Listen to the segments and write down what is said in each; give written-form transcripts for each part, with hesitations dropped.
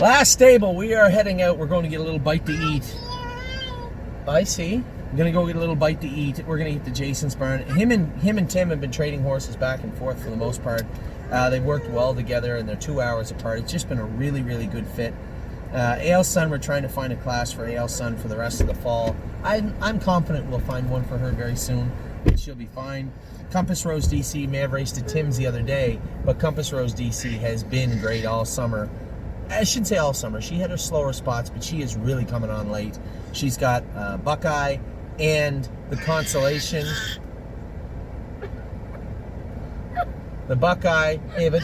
Last stable, we are heading out. We're going to get a little bite to eat. I see. We're going to go get a little bite to eat. We're going to eat the Jason's barn. Him and Tim have been trading horses back and forth for the most part. They've worked well together, and they're 2 hours apart. It's just been a really, really good fit. AL Sun, we're trying to find a class for AL Sun for the rest of the fall. I'm confident we'll find one for her very soon. She'll be fine. Compass Rose DC may have raced at Tim's the other day, but Compass Rose DC has been great all summer. I shouldn't say all summer. She had her slower spots, but she is really coming on late. She's got Buckeye and the Consolation. The Buckeye. Ava,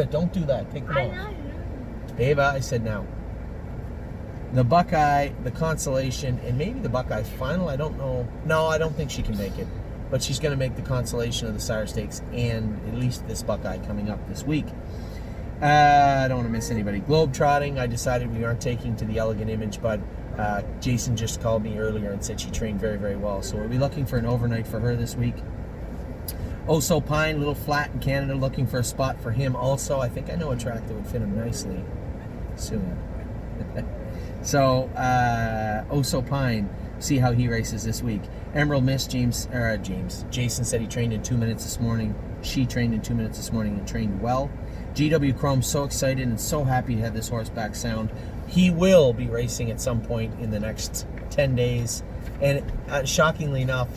don't do that. Take them off. Ava, I said now. The Buckeye, the Consolation, and maybe the Buckeye Final. I don't know. No, I don't think she can make it. But she's going to make the Consolation of the Sire Stakes and at least this Buckeye coming up this week. I don't want to miss anybody. Globetrotting, I decided we aren't taking to the Elegant Image, but Jason just called me earlier and said she trained very, very well. So we'll be looking for an overnight for her this week. Oso Pine, little flat in Canada, looking for a spot for him also. I think I know a track that would fit him nicely soon. So, Oso Pine, see how he races this week. Emerald Mist, Jason said he trained in 2 minutes this morning. She trained in 2 minutes this morning and trained well. GW Chrome, so excited and so happy to have this horseback sound. He will be racing at some point in the next 10 days. And shockingly enough,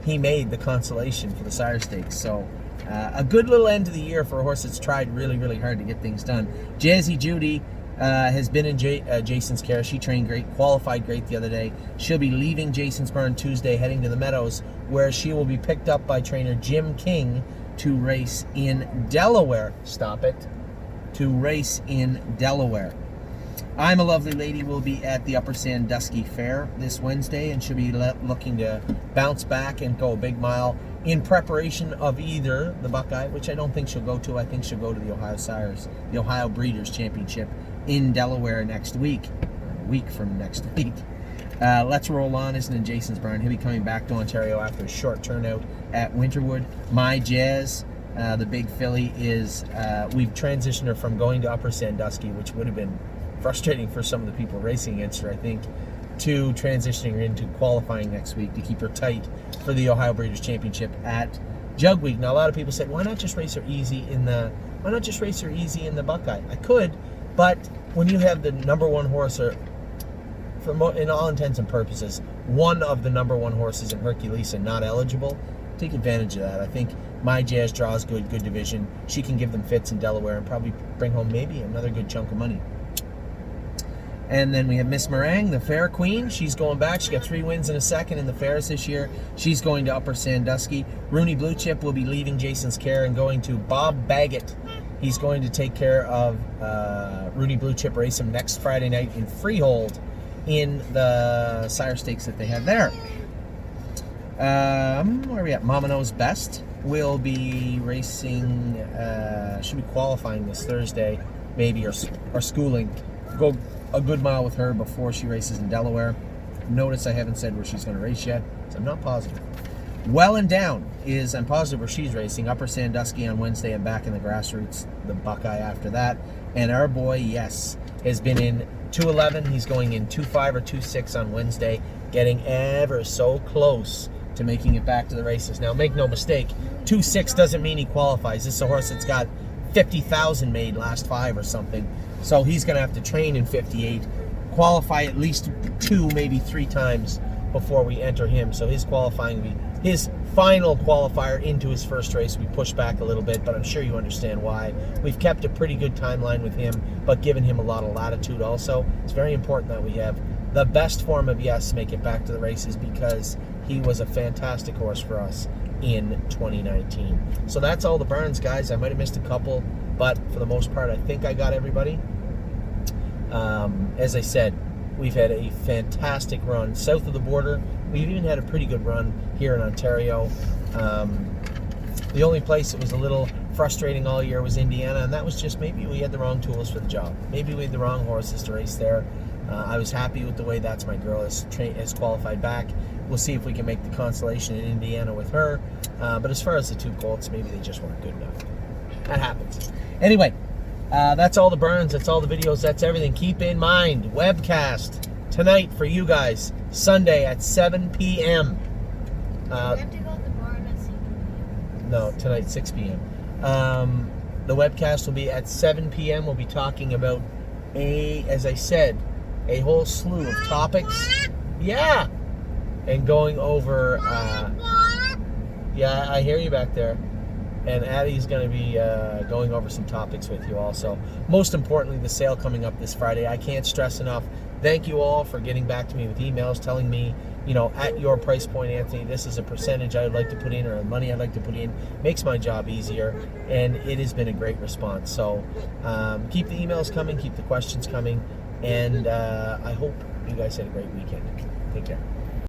he made the Consolation for the Sire Stakes. So a good little end to the year for a horse that's tried really, really hard to get things done. Jazzy Judy has been in Jason's care. She trained great, qualified great the other day. She'll be leaving Jason's barn Tuesday, heading to the Meadows, where she will be picked up by trainer Jim King to race in Delaware. Stop it. To race in Delaware. I'm a Lovely Lady will be at the Upper Sandusky Fair this Wednesday, and she'll be looking to bounce back and go a big mile in preparation of either the Buckeye, which I don't think she'll go to. I think she'll go to the Ohio Sires, the Ohio Breeders' Championship in Delaware next week, a week from next week. Let's Roll On isn't in Jason's barn. He'll be coming back to Ontario after a short turnout at Winterwood. My Jazz, the big filly, is we've transitioned her from going to Upper Sandusky, which would have been frustrating for some of the people racing against her, I think, to transitioning her into qualifying next week to keep her tight for the Ohio Breeders' Championship at Jug Week. Now, a lot of people said, why not just race her easy in the Buckeye? I could, but when you have the number one horse, or in all intents and purposes, one of the number one horses in Hercules and not eligible, take advantage of that. I think My Jazz draws good division. She can give them fits in Delaware and probably bring home maybe another good chunk of money. And then we have Miss Meringue, the Fair Queen. She's going back. She got 3 wins and a second in the fairs this year. She's going to Upper Sandusky. Rooney Blue Chip will be leaving Jason's care and going to Bob Baggett. He's going to take care of Rooney Blue Chip, race him next Friday night in Freehold in the Sire Stakes that they have there. Where are we at? Mama Knows Best will be racing, should be qualifying this Thursday, maybe, or schooling. Go a good mile with her before she races in Delaware. Notice I haven't said where she's going to race yet, so I'm not positive. Well and Down is, I'm positive where she's racing. Upper Sandusky on Wednesday and back in the Grassroots, the Buckeye after that. And our boy, yes, has been in 2:11. He's going in 2:5 or 2:6 on Wednesday, getting ever so close to making it back to the races. Now, make no mistake, 2:6 doesn't mean he qualifies. This is a horse that's got 50,000 made last 5 or something. So he's going to have to train in 58, qualify at least 2, maybe 3 times before we enter him. So his qualifying will be his final qualifier into his first race. We push back a little bit, but I'm sure you understand why. We've kept a pretty good timeline with him, but given him a lot of latitude also. It's very important that we have the best form of Yes make it back to the races, because he was a fantastic horse for us in 2019. So that's all the barns, guys. I might have missed a couple, but for the most part, I think I got everybody. As I said, we've had a fantastic run south of the border. We've even had a pretty good run here in Ontario. The only place that was a little frustrating all year was Indiana, and that was just maybe we had the wrong tools for the job. Maybe we had the wrong horses to race there. I was happy with the way That's My Girl has qualified back. We'll see if we can make the Consolation in Indiana with her. But as far as the 2 colts, maybe they just weren't good enough. That happens. Anyway, That's all the burns. That's all the videos. That's everything. Keep in mind, webcast tonight for you guys. Sunday at 7 p.m. We have to go to the barn at 6 p.m. No, tonight 6 p.m. The webcast will be at 7 p.m. We'll be talking about as I said, a whole slew of topics. Yeah. And going over, yeah, I hear you back there. And Addie's going to be going over some topics with you also. Most importantly, the sale coming up this Friday. I can't stress enough. Thank you all for getting back to me with emails, telling me, you know, at your price point, Anthony, this is a percentage I would like to put in or money I'd like to put in. Makes my job easier, and it has been a great response. So keep the emails coming, keep the questions coming, and I hope you guys had a great weekend. Take care.